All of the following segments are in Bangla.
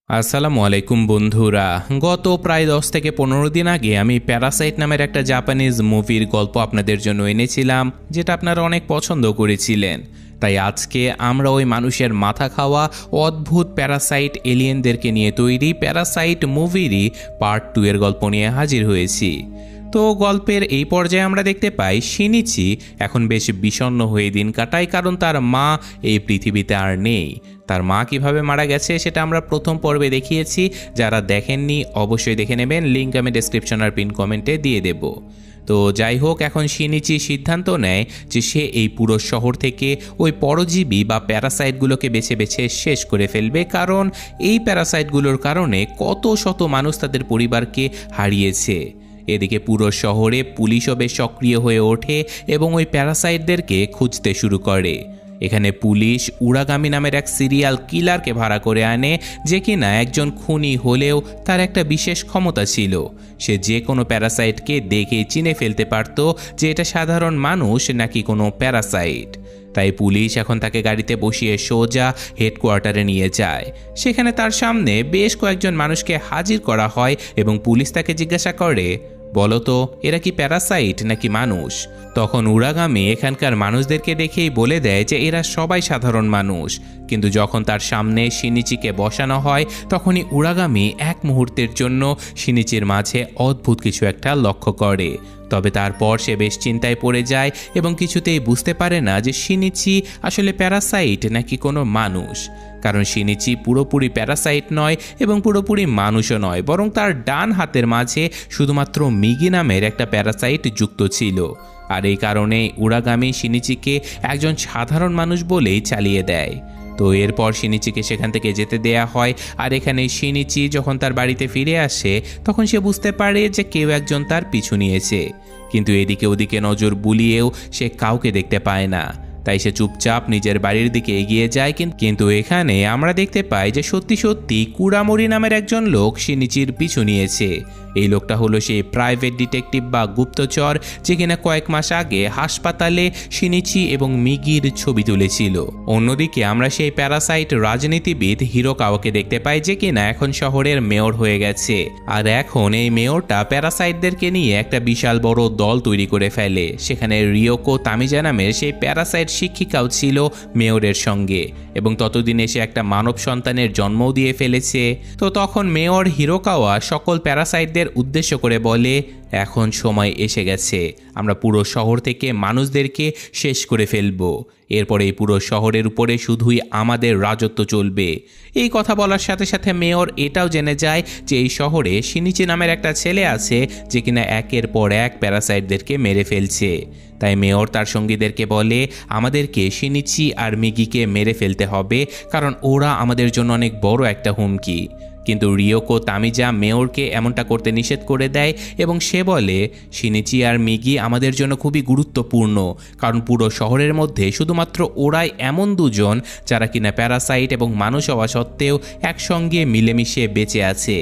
আসসালামু আলাইকুম বন্ধুরা। গত প্রায় 10 থেকে 15 দিন আগে আমি প্যারাসাইট নামের একটা জাপানিজ মুভির গল্প আপনাদের জন্য এনেছিলাম, যেটা আপনারা অনেক পছন্দ করেছিলেন। তাই আজকে আমরা ওই মানুষের মাথা খাওয়া অদ্ভুত প্যারাসাইট এলিয়েনদেরকে নিয়ে তৈরি প্যারাসাইট মুভিরই পার্ট 2 এর গল্প নিয়ে হাজির হয়েছি। তো গল্পের এই পর্যায়ে আমরা দেখতে পাই শিনিচি এখন বেশ বিষণ্ণ হয়ে দিন কাটায়, কারণ তার মা এই পৃথিবীতে আর নেই। তার মা কিভাবে মারা গেছে সেটা আমরা প্রথম পর্বে দেখিয়েছি। যারা দেখেননি অবশ্যই দেখে নেবেন, লিঙ্ক আমি ডেসক্রিপশন আর পিন কমেন্টে দিয়ে দেব। তো যাই হোক, এখন শিনিচি সিদ্ধান্ত নেয় যে সে এই পুরো শহর থেকে ওই পরজীবী বা প্যারাসাইটগুলোকে বেছে বেছে শেষ করে ফেলবে, কারণ এই প্যারাসাইটগুলোর কারণে কত শত মানুষ তাদের পরিবারকে হারিয়েছে। এদিকে পুরো শহরে পুলিশও বেশ সক্রিয় হয়ে ওঠে এবং ওই প্যারাসাইটদেরকে খুঁজতে শুরু করে। এখানে পুলিশ উরাগামি নামের এক সিরিয়াল কিলারকে ভাড়া করে আনে, যে কিনা একজন খুনি হলেও তার একটা বিশেষ ক্ষমতা ছিল। সে যে কোনো প্যারাসাইটকে দেখে চিনে ফেলতে পারত যে এটা সাধারণ মানুষ নাকি কোনো প্যারাসাইট। তাই পুলিশ এখন তাকে গাড়িতে বসিয়ে সোজা হেডকোয়ার্টারে নিয়ে যায়। সেখানে তার সামনে বেশ কয়েকজন মানুষকে হাজির করা হয় এবং পুলিশ তাকে জিজ্ঞাসা করে, বলতো এরা কি প্যারাসাইট নাকি মানুষ? তখন উরাগামি এখানকার মানুষদেরকে দেখেই বলে দেয় যে এরা সবাই সাধারণ মানুষ। কিন্তু যখন তার সামনে শিনিচিকে বসানো হয়, তখনই উরাগামি এক মুহূর্তের জন্য শিনিচির মাঝে অদ্ভুত কিছু একটা লক্ষ্য করে। তবে তারপর সে বেশ চিন্তায় পড়ে যায় এবং কিছুতেই বুঝতে পারে না যে শিনিচি আসলে প্যারাসাইট নাকি কোনো মানুষ। কারণ শিনিচি পুরোপুরি প্যারাসাইট নয় এবং পুরোপুরি মানুষও নয়, বরং তার ডান হাতের মাঝে শুধুমাত্র মিগি নামের একটা প্যারাসাইট যুক্ত ছিল। আর এই কারণে উরাগামি শিনিচিকে একজন সাধারণ মানুষ বলেই চালিয়ে দেয়। তো এরপর শিনিচিকে সেখান থেকে যেতে দেয়া হয়। আর এখানে শিনিচি যখন তার বাড়িতে ফিরে আসে, তখন সে বুঝতে পারে যে কেউ একজন তার পিছু নিয়েছে। কিন্তু এদিকে ওদিকে নজর বুলিয়েও সে কাউকে দেখতে পায় না। তাই সে চুপচাপ নিজের বাড়ির দিকে এগিয়ে যায়। কিন্তু এখানে আমরা দেখতে পাই যে সত্যি সত্যি কুরামোরি নামের একজন লোক শিনিচির পিছু নিয়েছে। এই লোকটা হলো সেই প্রাইভেট ডিটেকটিভ বা গুপ্তচর, যে কিনা কয়েক মাস আগে হাসপাতালে শিনিচি এবং মিগির ছবি তুলেছিল। অন্যদিকে আমরা সেই প্যারাসাইট রাজনীতিবিদ হিরোকাওয়াকে দেখতে পাই, যে কিনা এখন শহরের মেয়র হয়ে গেছে। আর এখন এই মেয়রটা প্যারাসাইটদেরকে নিয়ে একটা বিশাল বড় দল তৈরি করে ফেলে। সেখানে রিওকো তামিজা নামের সেই প্যারাসাইট শিক্ষিকাও ছিল মেয়রের সঙ্গে, এবং ততদিনে সে একটা মানব সন্তানের জন্মও দিয়ে ফেলেছে। তো তখন মেয়র হিরোকাওয়া সকল প্যারাসাইটদের উদ্দেশ্য করে বলে, এখন সময় এসে গেছে, আমরা পুরো শহর থেকে মানুষদেরকে শেষ করে ফেলব। এরপরে এই পুরো শহরের উপরে শুধুই আমাদের রাজত্ব চলবে। এই কথা বলার সাথে সাথে মেয়র এটাও জেনে যায় যে এই শহরে শিনিচি নামের একটা ছেলে আছে, যে কিনা একের পর এক প্যারাসাইটদেরকে মেরে ফেলছে। তাই মেয়র তার সঙ্গীদেরকে বলে, আমাদেরকে শিনিচি আর মিগিকে মেরে ফেলতে হবে, কারণ ওরা আমাদের জন্য অনেক বড় একটা হুমকি। কিন্তু রিওকো তামিজা মেয়রকে এমনটা করতে নিষেধ করে দেয় এবং সে বলে, শিনিচি আর মিগি আমাদের জন্য খুবই গুরুত্বপূর্ণ, কারণ পুরো শহরের মধ্যে শুধুমাত্র ওরাই এমন দুজন যারা কিনা প্যারাসাইট এবং মানুষ হওয়া সত্ত্বেও একসঙ্গে মিলেমিশে বেঁচে আছে।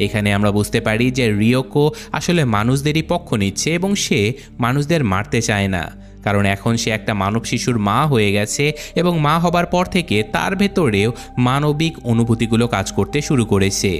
এখানে আমরা বুঝতে পারি যে রিওকো আসলে মানুষদেরই পক্ষ নিচ্ছে এবং সে মানুষদের মারতে চায় না, কারণ এখন সে একটা মানব শিশুর মা হয়ে গেছে এবং মা হবার পর থেকে তার ভেতরেও মানবিক অনুভূতিগুলো কাজ করতে শুরু করেছে।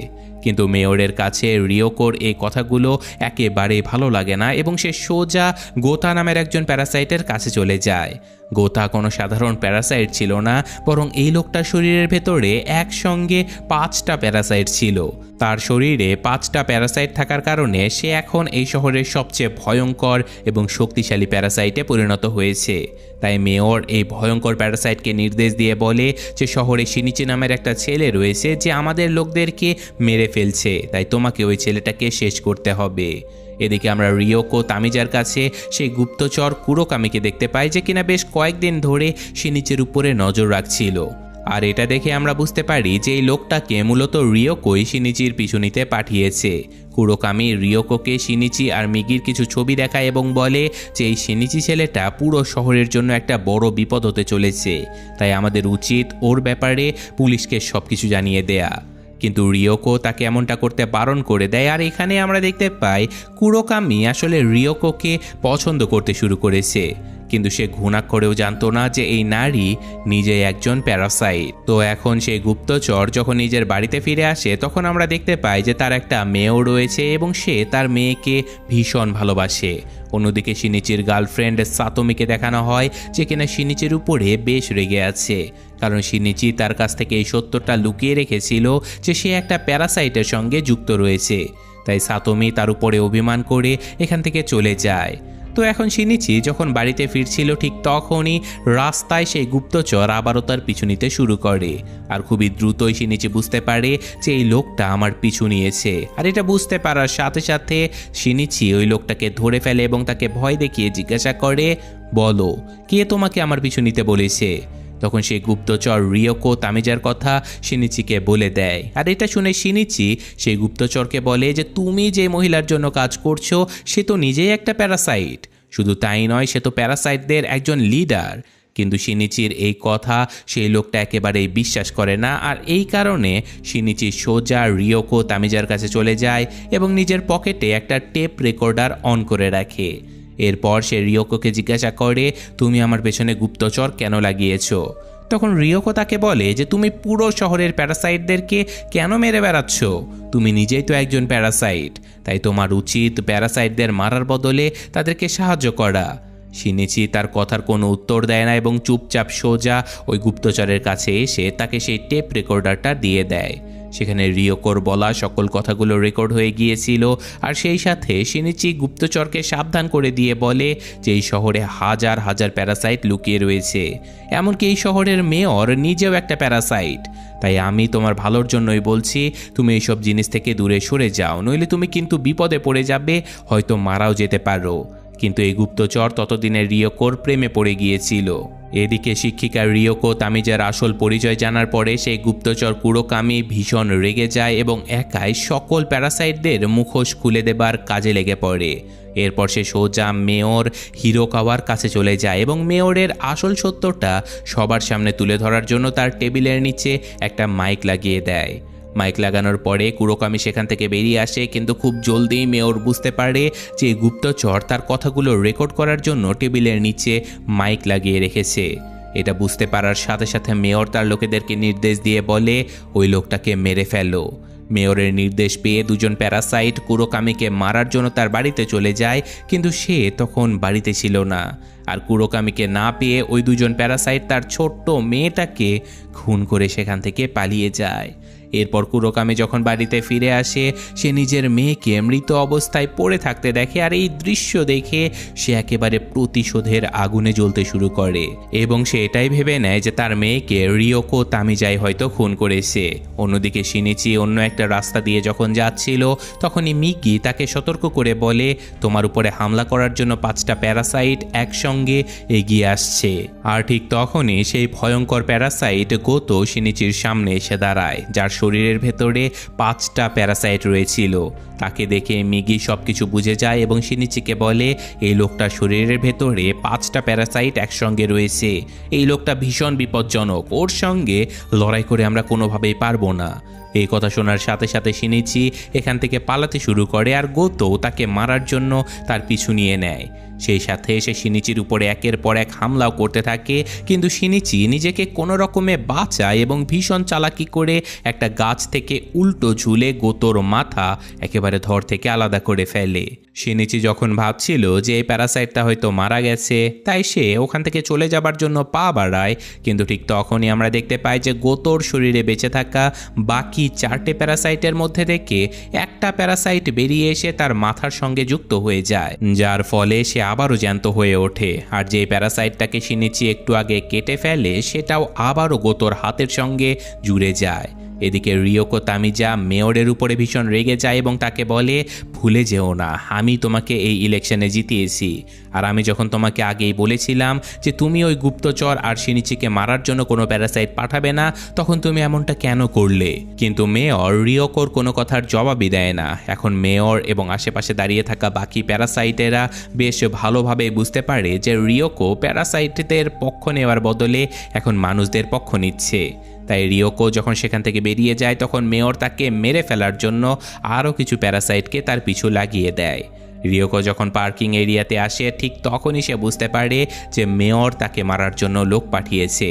কিন্তু মেয়রের কাছে রিওকোর এই কথাগুলো একেবারেই ভালো লাগে না এবং সে সোজা গোতা নামের একজন প্যারাসাইটের কাছে চলে যায়। গোতা কোনো সাধারণ প্যারাসাইট ছিল না, বরং এই লোকটার শরীরের ভেতরে একসঙ্গে 5টা প্যারাসাইট ছিল। তার শরীরে 5টা প্যারাসাইট থাকার কারণে সে এখন এই শহরের সবচেয়ে ভয়ঙ্কর এবং শক্তিশালী প্যারাসাইটে পরিণত হয়েছে। তাই মেয়র এই ভয়ঙ্কর প্যারাসাইটকে নির্দেশ দিয়ে বলে যে শহরে শিনিচি নামের একটা ছেলে রয়েছে যে আমাদের লোকদেরকে মেরে ফেলছে, তাই তোমাকে ওই ছেলেটাকে শেষ করতে হবে। এদিকে আমরা রিওকো তামিজার কাছে সেই গুপ্তচর কুরোকামিকে দেখতে পাই, যে কিনা বেশ কয়েকদিন ধরে শিনিচির উপরে নজর রাখছিল। আর এটা দেখে আমরা বুঝতে পারি যে এই লোকটাকে মূলত রিওকোই শিনিচির পিছু নিতে পাঠিয়েছে। কুরোকামি রিওকোকে শিনিচি আর মিগির কিছু ছবি দেখায় এবং বলে যে এই শিনিচি ছেলেটা পুরো শহরের জন্য একটা বড় বিপদ হতে চলেছে, তাই আমাদের উচিত ওর ব্যাপারে পুলিশকে সবকিছু জানিয়ে দেয়া। কিন্তু রিওকো তাকে এমনটা করতে বারণ করে দেয়। আর এখানে আমরা দেখতে পাই কুরোকামি আসলে রিওকোকে পছন্দ করতে শুরু করেছে, কিন্তু সে ঘুণাক্ষরেও জানতো না যে এই নারী নিজেই একজন প্যারাসাইট। তো এখন সেই গুপ্তচর যখন নিজের বাড়িতে ফিরে আসে তখন আমরা দেখতে পাই যে তার একটা মেয়েও রয়েছে এবং সে তার মেয়েকে ভীষণ ভালোবাসে। অন্যদিকে শিনিচির গার্লফ্রেন্ড সাতোমিকে দেখানো হয় যে কিনা শিনিচির উপরে বেশ রেগে আছে, কারণ শিনিচি তার কাছ থেকে এই সত্যটা লুকিয়ে রেখেছিল যে সে একটা প্যারাসাইটের সঙ্গে যুক্ত রয়েছে। তাই সাতোমি তার উপরে অভিমান করে এখান থেকে চলে যায়। তো এখন শিনিচি যখন বাড়িতে ফিরছিল ঠিক তখনই রাস্তায় সেই গুপ্তচর আবারও তার পিছু নিতে শুরু করে। আর খুবই দ্রুতই শিনিচি বুঝতে পারে যে এই লোকটা আমার পিছু নিয়েছে। আর এটা বুঝতে পারার সাথে সাথে শিনিচি ওই লোকটাকে ধরে ফেলে এবং তাকে ভয় দেখিয়ে জিজ্ঞাসা করে, বলো কে তোমাকে আমার পিছু নিতে বলেছে? তখন সেই গুপ্তচর রিওকো তামিজার কথা শিনিচিকে বলে দেয়। আর এটা শুনে শিনিচি সেই গুপ্তচরকে বলে যে তুমি যে মহিলার জন্য কাজ করছো সে তো নিজেই একটা প্যারাসাইট। শুধু তাই নয়, সে তো প্যারাসাইটদের একজন লিডার। কিন্তু শিনিচির এই কথা সেই লোকটা একেবারেই বিশ্বাস করে না। আর এই কারণে শিনিচি সোজা রিওকো তামিজার কাছে চলে যায় এবং নিজের পকেটে একটা টেপ রেকর্ডার অন করে রাখে। এরপর সে রিওকোকে জিজ্ঞাসা করে, তুমি আমার পেছনে গুপ্তচর কেন লাগিয়েছো? তখন রিওকো তাকে বলে যে তুমি পুরো শহরের প্যারাসাইটদেরকে কেন মেরে বেড়াচ্ছ? তুমি নিজেই তো একজন প্যারাসাইট, তাই তোমার উচিত প্যারাসাইটদের মারার বদলে তাদেরকে সাহায্য করা। শিনিচি তার কথার কোনো উত্তর দেয় না এবং চুপচাপ সোজা ওই গুপ্তচরের কাছে এসে তাকে সেই টেপ রেকর্ডারটা দিয়ে দেয়। সেখানে রিওকোর বলা সকল কথাগুলো রেকর্ড হয়ে গিয়েছিল। আর সেই সাথে শিনিচি গুপ্তচরকে সাবধান করে দিয়ে বলে যে এই শহরে হাজার হাজার প্যারাসাইট লুকিয়ে রয়েছে, এমনকি এই শহরের মেয়র নিজেও একটা প্যারাসাইট। তাই আমি তোমার ভালোর জন্যই বলছি, তুমি এইসব জিনিস থেকে দূরে সরে যাও, নইলে তুমি কিন্তু বিপদে পড়ে যাবে, হয়তো মারাও যেতে পারো। কিন্তু এই গুপ্তচর ততদিনে রিওকোর প্রেমে পড়ে গিয়েছিল। এদিকে শিক্ষিকা রিওকো তামিজার আসল পরিচয় জানার পরে সেই গুপ্তচর কুরোকামি ভীষণ রেগে যায় এবং একাই সকল প্যারাসাইটদের মুখোশ খুলে দেবার কাজে লেগে পড়ে। এরপর সে সোজা মেয়র হিরোকাওয়ার কাছে চলে যায় এবং মেয়রের আসল সত্যটা সবার সামনে তুলে ধরার জন্য তার টেবিলের নিচে একটা মাইক লাগিয়ে দেয়। মাইক লাগানোর পরে কুরোকামি সেখান থেকে বেরিয়ে আসে, কিন্তু খুব জলদি মেয়র বুঝতে পারে যে গুপ্তচর তার কথাগুলো রেকর্ড করার জন্য টেবিলের নিচে মাইক লাগিয়ে রেখেছে। এটা বুঝতে পারার সাথে সাথে মেয়র তার লোকেদেরকে নির্দেশ দিয়ে বলে ওই লোকটাকে মেরে ফেলো। মেয়রের নির্দেশ পেয়ে দুজন প্যারাসাইট কুরোকামিকে মারার জন্য তার বাড়িতে চলে যায়, কিন্তু সে তখন বাড়িতে ছিল না। আর কুরোকামিকে না পেয়ে ওই দুজন প্যারাসাইট তার ছোট্ট মেয়েটাকে খুন করে সেখান থেকে পালিয়ে যায়। এরপর কুরোকামি যখন বাড়িতে ফিরে আসে সে নিজের মেয়েকে মৃত অবস্থায় পড়ে থাকতে দেখে। আর এই দৃশ্য দেখে সে একেবারে প্রতিশোধের আগুনে জ্বলতে শুরু করে এবং সে এটাই ভেবে নেয় যে তার মেয়েকে রিওকো তামিজাই হয়তো খুন করেছে। অন্যদিকে শিনিচি অন্য একটা রাস্তা দিয়ে যখন যাচ্ছিল তখনই মিকি তাকে সতর্ক করে বলে তোমার উপরে হামলা করার জন্য 5টা প্যারাসাইট একসঙ্গে এগিয়ে আসছে। আর ঠিক তখনই সেই ভয়ঙ্কর প্যারাসাইট গোতো শিনিচির সামনে এসে দাঁড়ায়, যার শরীরের ভেতরে 5টা প্যারাসাইট রয়েছিল। তাকে দেখে মিগি সবকিছু বুঝে যায় এবং শিনিচিকে বলে এই লোকটার শরীরের ভেতরে 5টা প্যারাসাইট একসঙ্গে রয়েছে, এই লোকটা ভীষণ বিপজ্জনক, ওর সঙ্গে লড়াই করে আমরা কোনোভাবেই পারবো না। এই কথা শোনার সাথে সাথে শিনিচি এখান থেকে পালাতে শুরু করে আর গোতো তাকে মারার জন্য তার পিছু নিয়ে নেয়। সেই সাথে সে শিনিচির উপরে একের পর এক হামলাও করতে থাকে, কিন্তু শিনিচি নিজেকে কোনো রকমে বাঁচায় এবং ভীষণ চালাকি করে একটা গাছ থেকে উল্টো ঝুলে গোতোর মাথা একেবারে ধর থেকে আলাদা করে ফেলে। শিনিচি যখন ভাবছিল যে এই প্যারাসাইটটা হয়তো মারা গেছে, তাই সে ওখান থেকে চলে যাবার জন্য পা বাড়ায়, কিন্তু ঠিক তখনই আমরা দেখতে পাই যে গোতোর শরীরে বেঁচে থাকা বাকি 4টে প্যারাসাইটের মধ্যে থেকে একটা প্যারাসাইট বেরিয়ে এসে তার মাথার সঙ্গে যুক্ত হয়ে যায়, যার ফলে সে আবারও জ্যান্ত হয়ে ওঠে। আর যে প্যারাসাইটটাকে শিনিচি একটু আগে কেটে ফেলে সেটাও আবারও গোতোর হাতের সঙ্গে জুড়ে যায়। এদিকে রিওকো তামিজা মেয়রের উপরে ভীষণ রেগে যায় এবং তাকে বলে ভুলে যেও না, আমি তোমাকে এই ইলেকশনে জিতিয়েছি। আর আমি যখন তোমাকে আগেই বলেছিলাম যে তুমি ওই গুপ্তচর আর শিনিচিকে মারার জন্য কোনো প্যারাসাইট পাঠাবে না, তখন তুমি এমনটা কেন করলে? কিন্তু মেয়র রিওকোর কোনো কথার জবাবই দেয় না। এখন মেয়র এবং আশেপাশে দাঁড়িয়ে থাকা বাকি প্যারাসাইটেরা বেশ ভালোভাবে বুঝতে পারে যে রিওকো প্যারাসাইটদের পক্ষ নেওয়ার বদলে এখন মানুষদের পক্ষ নিচ্ছে। তাই রিওকো যখন সেখান থেকে বেরিয়ে যায় তখন মেয়র তাকে মেরে ফেলার জন্য আরও কিছু প্যারাসাইটকে তার পিছু লাগিয়ে দেয়। রিওকো যখন পার্কিং এরিয়াতে আসে ঠিক তখনই সে বুঝতে পারে যে মেয়র তাকে মারার জন্য লোক পাঠিয়েছে।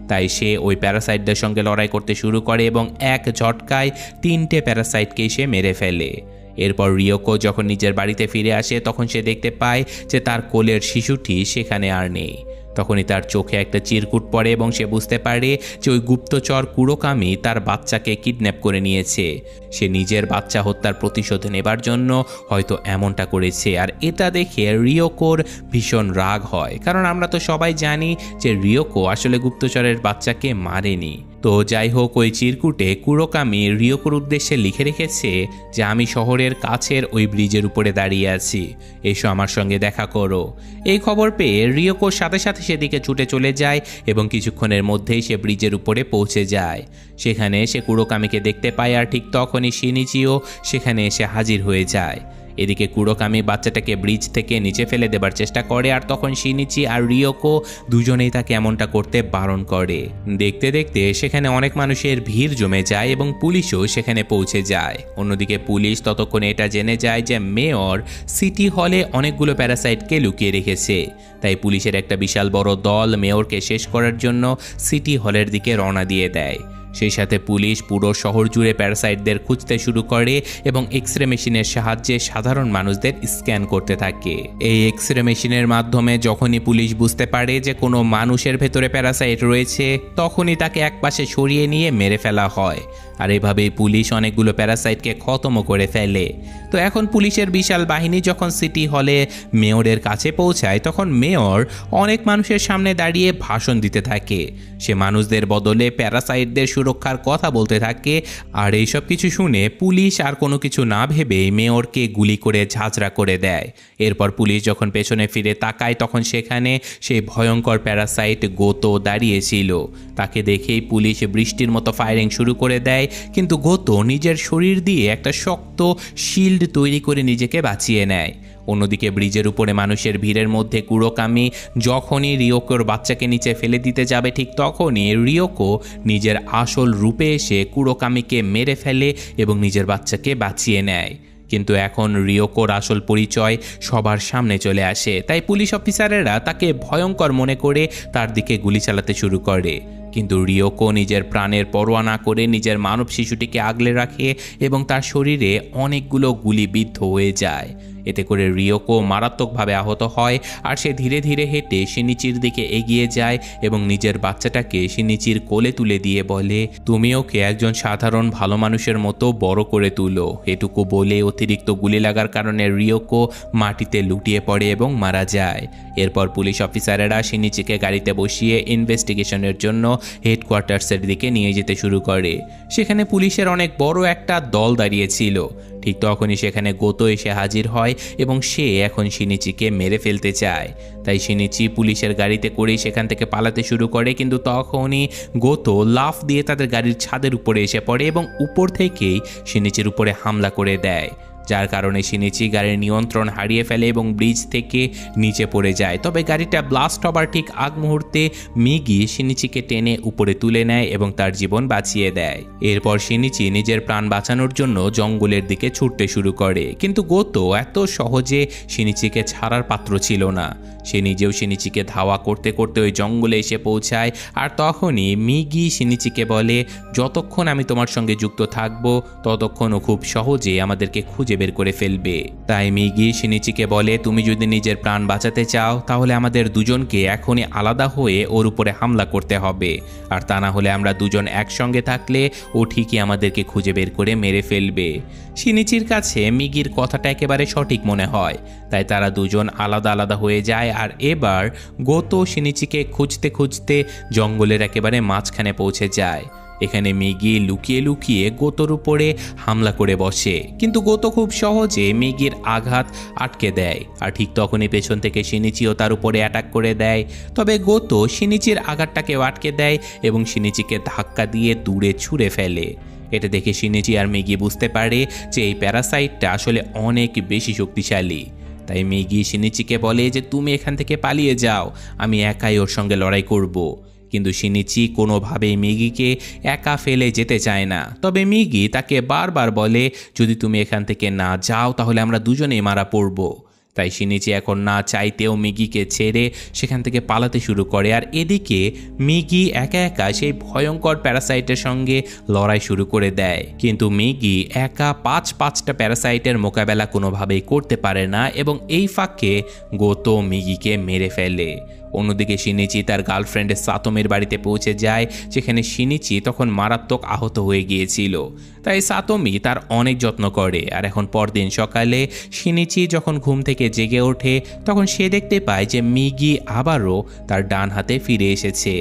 তাই সে ওই প্যারাসাইটদের সঙ্গে লড়াই করতে শুরু করে এবং এক ঝটকায় 3টে প্যারাসাইটকে সে মেরে ফেলে। এরপর রিওকো যখন নিজের বাড়িতে ফিরে আসে তখন সে দেখতে পায় যে তার কোলের শিশুটি সেখানে আর নেই। তখনই তার চোখে একটা চিরকুট পড়ে এবং সে বুঝতে পারে যে ওই গুপ্তচর কুরোকামি তার বাচ্চাকে কিডন্যাপ করে নিয়েছে। সে নিজের বাচ্চা হত্যার প্রতিশোধ নেবার জন্য হয়তো এমনটা করেছে। আর এটা দেখে রিওকোর ভীষণ রাগ হয়, কারণ আমরা তো সবাই জানি যে রিওকো আসলে গুপ্তচরের বাচ্চাকে মারেনি। তো যাই হোক, ওই চিরকুটে কুরোকামি রিওকোর উদ্দেশ্যে লিখে রেখেছে যে আমি শহরের কাছের ওই ব্রিজের উপরে দাঁড়িয়ে আছি, এসো আমার সঙ্গে দেখা করো। এই খবর পেয়ে রিওকোর সাথে সাথে সেদিকে ছুটে চলে যায় এবং কিছুক্ষণের মধ্যেই সে ব্রিজের উপরে পৌঁছে যায়। সেখানে সে কুরোকামিকে দেখতে পায় আর ঠিক তখনই শিনিচিও সেখানে এসে হাজির হয়ে যায়। এদিকে কুরোকামি বাচ্চাটাকে ব্রিজ থেকে নিচে ফেলে দেবার চেষ্টা করে, আর তখন শিনিচি আর রিওকো দুজনেই তাকে এমনটা করতে বারণ করে। দেখতে দেখতে সেখানে অনেক মানুষের ভিড় জমে যায় এবং পুলিশও সেখানে পৌঁছে যায়। অন্যদিকে পুলিশ ততক্ষণে এটা জেনে যায় যে মেয়র সিটি হলে অনেকগুলো প্যারাসাইটকে লুকিয়ে রেখেছে। তাই পুলিশের একটা বিশাল বড় দল মেয়রকে শেষ করার জন্য সিটি হলের দিকে রওনা দিয়ে দেয়। সেই সাথে পুলিশ পুরো শহর জুড়ে প্যারাসাইটদের খুঁজতে শুরু করে এবং এক্সরে মেশিনের সাহায্যে সাধারণ মানুষদের স্ক্যান করতে থাকে। এই এক্সরে মেশিনের মাধ্যমে যখনই পুলিশ বুঝতে পারে যে কোনো মানুষের ভেতরে প্যারাসাইট রয়েছে তখনই তাকে একপাশে সরিয়ে নিয়ে মেরে ফেলা হয়। আর এভাবেই পুলিশ অনেকগুলো প্যারাসাইটকে খতমও করে ফেলে। তো এখন পুলিশের বিশাল বাহিনী যখন সিটি হলে মেয়রের কাছে পৌঁছায় তখন মেয়র অনেক মানুষের সামনে দাঁড়িয়ে ভাষণ দিতে থাকে। সে মানুষদের বদলে প্যারাসাইটদের সুরক্ষার কথা বলতে থাকে। আর এইসব কিছু শুনে পুলিশ আর কোনো কিছু না ভেবে মেয়রকে গুলি করে ঝাঁঝরা করে দেয়। এরপর পুলিশ যখন পেছনে ফিরে তাকায় তখন সেখানে সেই ভয়ঙ্কর প্যারাসাইট গোতো দাঁড়িয়েছিল। তাকে দেখেই পুলিশ বৃষ্টির মতো ফায়ারিং শুরু করে দেয়, কিন্তু গোতো নিজের শরীর দিয়ে একটা শক্ত শিল্ড তৈরি করে নিজেকে বাঁচিয়ে নেয়। অন্যদিকে ব্রিজের উপরে মানুষের ভিড়ের মধ্যে কুরোকামি যখনই রিওকোর বাচ্চাকে নিচে ফেলে দিতে যাবে ঠিক তখনই রিওকো নিজের আসল রূপে এসে কুরোকামিকে মেরে ফেলে এবং নিজের বাচ্চাকে বাঁচিয়ে নেয়। কিন্তু এখন রিওকোর আসল পরিচয় সবার সামনে চলে আসে, তাই পুলিশ অফিসারেরা তাকে ভয়ঙ্কর মনে করে তার দিকে গুলি চালাতে শুরু করে। কিন্তু রিওকো নিজের প্রাণের পরোয়া না করে নিজের মানব শিশুটিকে আগলে রাখে এবং তার শরীরে অনেকগুলো গুলি বিদ্ধ হয়ে যায়। এতে করে রিওকো মারাত্মকভাবে আহত হয় আর সে ধীরে ধীরে হেঁটে শিনিচির দিকে এগিয়ে যায় এবং নিজের বাচ্চাটাকে শিনিচির কোলে তুলে দিয়ে বলে, তুমি ওকে একজন সাধারণ ভালো মানুষের মতো বড় করে তুলো। এটুকু বলে অতিরিক্ত গুলি লাগার কারণে রিওকো মাটিতে লুটিয়ে পড়ে এবং মারা যায়। এরপর পুলিশ অফিসারেরা শিনিচিকে গাড়িতে বসিয়ে ইনভেস্টিগেশনের জন্য হেডকোয়ার্টার্সের দিকে নিয়ে যেতে শুরু করে। সেখানে পুলিশের অনেক বড় একটা দল দাঁড়িয়েছিল। ঠিক তখনই সেখানে গোতো এসে হাজির হয় এবং সে এখন শিনিচিকে মেরে ফেলতে চায়। তাই শিনিচি পুলিশের গাড়িতে করেই সেখান থেকে পালাতে শুরু করে, কিন্তু তখনই গোতো লাফ দিয়ে তাদের গাড়ির ছাদের উপরে এসে পড়ে এবং উপর থেকেই শিনিচির উপরে হামলা করে দেয়, যার কারণে শিনিচি গাড়ির নিয়ন্ত্রণ হারিয়ে ফেলে এবং ব্রিজ থেকে নিচে পড়ে যায়। তবে গাড়িটা ব্লাস্ট হবার ঠিক আগ মুহূর্তে মিগি শিনিচিকে টেনে উপরে তুলে নেয় এবং তার জীবন বাঁচিয়ে দেয়। এরপর শিনিচি নিজের প্রাণ বাঁচানোর জন্য জঙ্গলের দিকে ছুটতে শুরু করে, কিন্তু গোতো এত সহজে শিনিচিকে ছাড়ার পাত্র ছিল না। সে নিজেও শিনিচিকে ধাওয়া করতে করতে ওই জঙ্গলে এসে পৌঁছায়। আর তখনই মিগি শিনিচিকে বলে, যতক্ষণ আমি তোমার সঙ্গে যুক্ত থাকবো ততক্ষণ ও খুব সহজে আমাদেরকে খুঁজে বের করে ফেলবে। তাই মিগি শিনিচিকে বলে, তুমি যদি নিজের প্রাণ বাঁচাতে চাও তাহলে আমাদের দুজনকে এখনই আলাদা হয়ে ওর উপরে হামলা করতে হবে, আর তা না হলে আমরা দুজন একসঙ্গে থাকলে ও ঠিকই আমাদেরকে খুঁজে বের করে মেরে ফেলবে। শিনিচির কাছে মিগির কথাটা একেবারে সঠিক মনে হয়, তাই তারা দুজন আলাদা আলাদা হয়ে যায়। আর এবার গোতো শিনিচিকে খুঁজতে খুঁজতে জঙ্গলের একেবারে মাঝখানে পৌঁছে যায়। এখানে মিগি লুকিয়ে লুকিয়ে গোতোর উপরে হামলা করে বসে, কিন্তু গোতো খুব সহজে মিগির আঘাত আটকে দেয়। আর ঠিক তখনই পেছন থেকে শিনিচিও তার উপরে অ্যাটাক করে দেয়। তবে গোতো শিনিচির আঘাতটাকেও আটকে দেয় এবং শিনিচিকে ধাক্কা দিয়ে দূরে ছুঁড়ে ফেলে। এটা দেখে শিনিচি আর মিগি বুঝতে পারে যে এই প্যারাসাইটটা আসলে অনেক বেশি শক্তিশালী। তাই মিগি শিনিচিকে বলে যে তুমি এখান থেকে পালিয়ে যাও, আমি একাই ওর সঙ্গে লড়াই করব। কিন্তু শিনিচি কোনোভাবেই মিগিকে একা ফেলে যেতে চায় না। তবে মিগি তাকে বারবার বলে, যদি তুমি এখান থেকে না যাও তাহলে আমরা দুজনেই মারা পড়ব। তাই শিনিচি এখন না চাইতেও মিগিকে ছেড়ে সেখান থেকে পালাতে শুরু করে। আর এদিকে মিগি একা একা সেই ভয়ঙ্কর প্যারাসাইটের সঙ্গে লড়াই শুরু করে দেয়। কিন্তু মিগি একা পাঁচটা প্যারাসাইটের মোকাবেলা কোনোভাবেই করতে পারে না এবং এই ফাঁকে গোতো মিগিকে মেরে ফেলে। অন্যদিকে শিনিচি তার গার্লফ্রেন্ডের সাতোমির বাড়িতে পৌঁছে যায়, যেখানে শিনিচি তখন মারাত্মক আহত হয়ে গিয়েছিল। তাই সাতোমি তার অনেক যত্ন করে। আর এখন পরদিন সকালে শিনিচি যখন ঘুম থেকে জেগে ওঠে তখন সে দেখতে পায় যে মিগি আবারও তার ডান হাতে ফিরে এসেছে।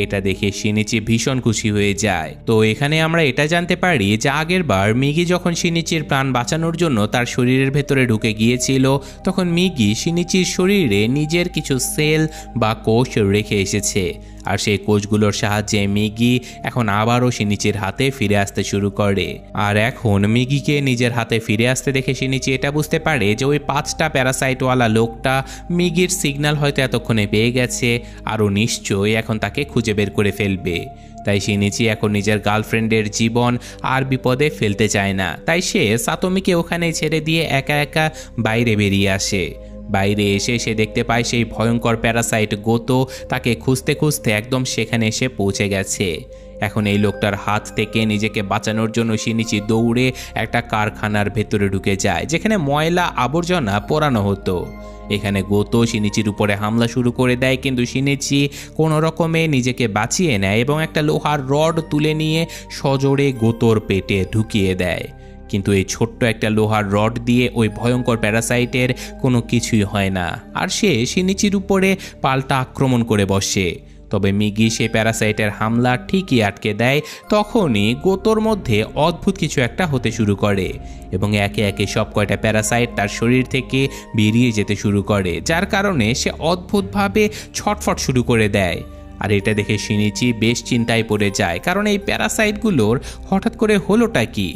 এটা দেখে শিনিচি ভীষণ খুশি হয়ে যায়। তো এখানে আমরা এটা জানতে পারি যে আগের বার মিগি যখন শিনিচির প্রাণ বাঁচানোর জন্য তার শরীরের ভেতরে ঢুকে গিয়েছিল, তখন মিগি শিনিচির শরীরে নিজের কিছু সেল বা কোষ রেখে এসেছে। আর সেই কোষগুলোর সাহায্যে মিগি এখন আবারও শিনিচির হাতে ফিরে আসতে শুরু করে। আর এখন মিগিকে নিজের হাতে ফিরে আসতে দেখে শিনিচি এটা বুঝতে পারে যে ওই 5টা প্যারাসাইটওয়ালা লোকটা মিগির সিগন্যাল হয়তো এতক্ষণে পেয়ে গেছে, আরও নিশ্চয়ই এখন তাকে খুঁজে বের করে ফেলবে। তাই শিনিচি এখন নিজের গার্লফ্রেন্ডের জীবন আর বিপদে ফেলতে চায় না। তাই সে সাতোমিকে ওখানে ছেড়ে দিয়ে একা একা বাইরে বেরিয়ে আসে। বাইরে এসে সে দেখতে পায় সেই ভয়ঙ্কর প্যারাসাইট গোতো তাকে খুঁজতে খুঁজতে একদম সেখানে এসে পৌঁছে গেছে। এখন এই লোকটার হাত থেকে নিজেকে বাঁচানোর জন্য শিনিচি দৌড়ে একটা কারখানার ভেতরে ঢুকে যায়, যেখানে ময়লা আবর্জনা পোড়ানো হতো। এখানে গোতো শিনিচির উপরে হামলা শুরু করে দেয়, কিন্তু শিনিচি কোনো রকমে নিজেকে বাঁচিয়ে নেয় এবং একটা লোহার রড তুলে নিয়ে সজোরে গোতোর পেটে ঢুকিয়ে দেয়। কিন্তু এই ছোট্ট একটা লোহার রড দিয়ে ওই ভয়ঙ্কর প্যারাসাইটের কোনো কিছুই হয় না, আর সে শিনিচির উপরে পাল্টা আক্রমণ করে বসে। তবে মিগি সেই প্যারাসাইটের হামলা ঠিকই আটকে দেয়। তখনই গোতোর মধ্যে অদ্ভুত কিছু একটা হতে শুরু করে এবং একে একে সব কয়টা প্যারাসাইট তার শরীর থেকে বেরিয়ে যেতে শুরু করে, যার কারণে সে অদ্ভুতভাবে ছটফট শুরু করে দেয়। আর এটা দেখে শিনিচি বেশ চিন্তায় পড়ে যায়, কারণ এই প্যারাসাইটগুলোর হঠাৎ করে হলোটা কি।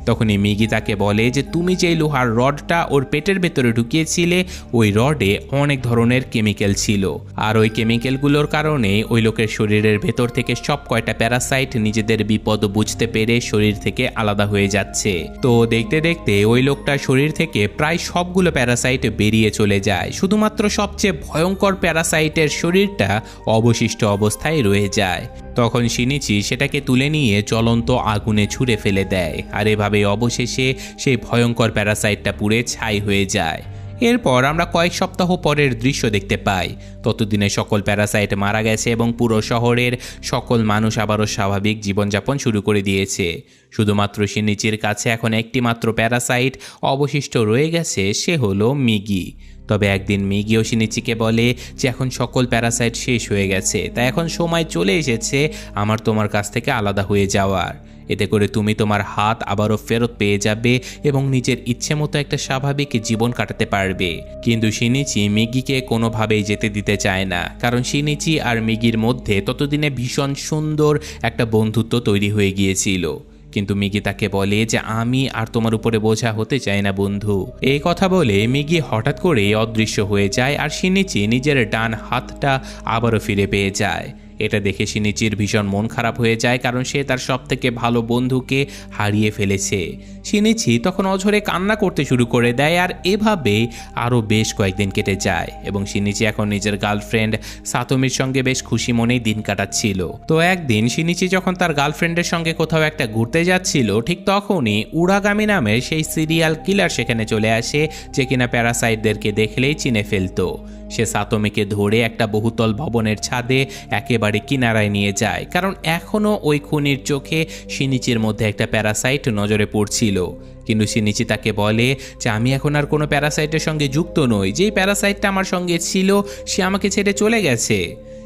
তখনই মিগি তাকে বলে যে তুমি যেই লোহার রডটা ওর পেটের ভেতরে ঢুকিয়েছিলে ওই রডে অনেক ধরনের কেমিক্যাল ছিল, আর ওই কেমিক্যালগুলোর কারণে ওই লোকের শরীরের ভেতর থেকে সব কয়টা প্যারাসাইট নিজেদের বিপদ বুঝতে পেরে শরীর থেকে আলাদা হয়ে যাচ্ছে। তো দেখতে দেখতে ওই লোকটার শরীর থেকে প্রায় সবগুলো প্যারাসাইট বেরিয়ে চলে যায়, শুধুমাত্র সবচেয়ে ভয়ঙ্কর প্যারাসাইটের শরীরটা অবশিষ্ট অবস্থায় রয়ে যায়। তখন শিনিচি সেটাকে তুলে নিয়ে জ্বলন্ত আগুনে ছুঁড়ে ফেলে দেয়, আর এভাবে অবশেষে সেই ভয়ঙ্কর প্যারাসাইটটা পুড়ে ছাই হয়ে যায়। এরপর আমরা কয়েক সপ্তাহ পরের দৃশ্য দেখতে পাই। ততদিনে সকল প্যারাসাইট মারা গেছে এবং পুরো শহরের সকল মানুষ আবারও স্বাভাবিক জীবনযাপন শুরু করে দিয়েছে। শুধুমাত্র শিনিচির কাছে এখন একটি মাত্র প্যারাসাইট অবশিষ্ট রয়ে গেছে, সে হলো মিগি। তবে একদিন মিগিও শিনিচিকে বলে যে এখন সকল প্যারাসাইট শেষ হয়ে গেছে, তাই এখন সময় চলে এসেছে আমার তোমার কাছ থেকে আলাদা হয়ে যাওয়ার। এতে করে তুমি তোমার হাত আবারও ফেরত পেয়ে যাবে এবং নিজের ইচ্ছে মতো একটা স্বাভাবিক জীবন কাটাতে পারবে। কিন্তু শিনিচি মিগিকে কোনোভাবেই যেতে দিতে চায় না, কারণ শিনিচি আর মিগির মধ্যে ততদিনে ভীষণ সুন্দর একটা বন্ধুত্ব তৈরি হয়ে গিয়েছিল। কিন্তু মিগি তাকে বলে যে আমি আর তোমার উপরে বোঝা হতে চাই না বন্ধু। এই কথা বলে মিগি হঠাৎ করে অদৃশ্য হয়ে যায়, আর শিনিচি নিজের ডান হাতটা আবারও ফিরে পেয়ে যায়। এটা দেখে শিনিচির ভীষণ মন খারাপ হয়ে যায়, কারণ সে তার সবথেকে ভালো বন্ধুকে হারিয়ে ফেলেছে। শিনিচি তখন অঝরে কান্না করতে শুরু করে দেয়, আর এভাবেই আরও বেশ কয়েকদিন কেটে যায় এবং শিনিচি এখন নিজের গার্লফ্রেন্ড সাতোমির সঙ্গে বেশ খুশি মনেই দিন কাটাচ্ছিল। তো একদিন শিনিচি যখন তার গার্লফ্রেন্ডের সঙ্গে কোথাও একটা ঘুরতে যাচ্ছিল, ঠিক তখনই উড়াগামি নামের সেই সিরিয়াল কিলার সেখানে চলে আসে, যে কিনা প্যারাসাইটদেরকে দেখলেই চিনে ফেলতো। সে সাতোমিকে ধরে একটা বহুতল ভবনের ছাদে একেবারে কিনারায় নিয়ে যায়, কারণ এখনও ওই খুনির চোখে শিনিচির মধ্যে একটা প্যারাসাইট নজরে পড়ছিল। কিন্তু শিনিচি তাকে বলে যে আমি এখন আর কোনো প্যারাসাইটের সঙ্গে যুক্ত নই, যেই প্যারাসাইটটা আমার সঙ্গে ছিল সে আমাকে ছেড়ে চলে গেছে।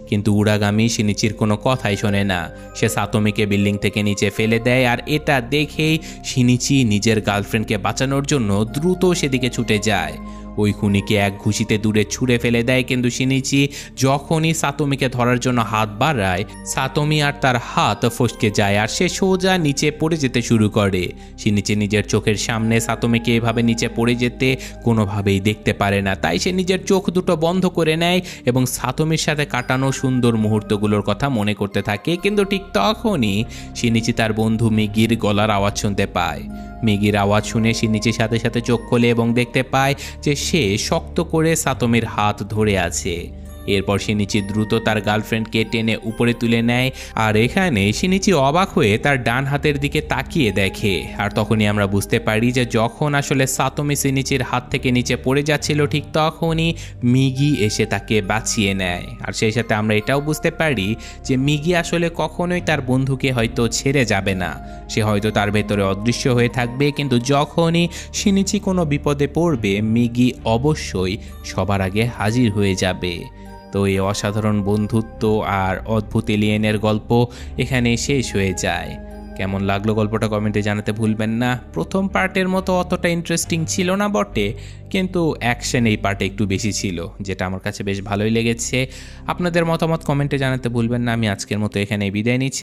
কিন্তু উড়াগামি শিনিচির কোনো কথাই শোনে না। সে সাতোমিকে বিল্ডিং থেকে নিচে ফেলে দেয়, আর এটা দেখেই শিনিচি নিজের গার্লফ্রেন্ডকে বাঁচানোর জন্য দ্রুত সেদিকে ছুটে যায়। ওই খুনিকে এক ঘুষিতে দূরে ছুঁড়ে ফেলে দেয়, কিন্তু শিনিচি যখনই সাতোমিকে ধরার জন্য হাত বাড়ায়, সাতোমি আর তার হাত ফসকে যায় আর সে সোজা নিচে পড়ে যেতে শুরু করে। শিনিচি নিজের চোখের সামনে সাতোমিকে এভাবে নিচে পড়ে যেতে কোনোভাবেই দেখতে পারে না, তাই সে নিজের চোখ দুটো বন্ধ করে নেয় এবং সাতোমির সাথে কাটানো সুন্দর মুহূর্তগুলোর কথা মনে করতে থাকে। কিন্তু ঠিক তখনই শিনিচি তার বন্ধু মিগির গলার আওয়াজ শুনতে পায়। মিগির আওয়াজ শুনে শিনিচির সাথে সাথে চোখ খোলে এবং দেখতে পায় যে সে শক্ত করে সাতোমির হাত ধরে আছে। এরপর শিনিচি দ্রুত তার গার্লফ্রেন্ডকে টেনে উপরে তুলে নেয়, আর এখানে শিনিচি অবাক হয়ে তার ডান হাতের দিকে তাকিয়ে দেখে। আর তখনই আমরা বুঝতে পারি যে যখন আসলে সাতোমি শিনিচির হাত থেকে নিচে পড়ে যাচ্ছিল, ঠিক তখনই মিগি এসে তাকে বাঁচিয়ে নেয়। আর সেই সাথে আমরা এটাও বুঝতে পারি যে মিগি আসলে কখনোই তার বন্ধুকে হয়তো ছেড়ে যাবে না, সে হয়তো তার ভেতরে অদৃশ্য হয়ে থাকবে, কিন্তু যখনই শিনিচি কোনো বিপদে পড়বে মিগি অবশ্যই সবার আগে হাজির হয়ে যাবে। তো এই অসাধারণ বন্ধুত্ব আর অদ্ভুত এলিয়েনের গল্প এখানে শেষ হয়ে যায়। কেমন লাগলো গল্পটা কমেন্টে জানাতে ভুলবেন না। প্রথম পার্টের মতো অতটা ইন্টারেস্টিং ছিল না বটে, কিন্তু অ্যাকশন এই পার্টে একটু বেশি ছিল, যেটা আমার কাছে বেশ ভালোই লেগেছে। আপনাদের মতামত কমেন্টে জানাতে ভুলবেন না। আমি আজকের মতো এখানে বিদায় নিচ্ছি।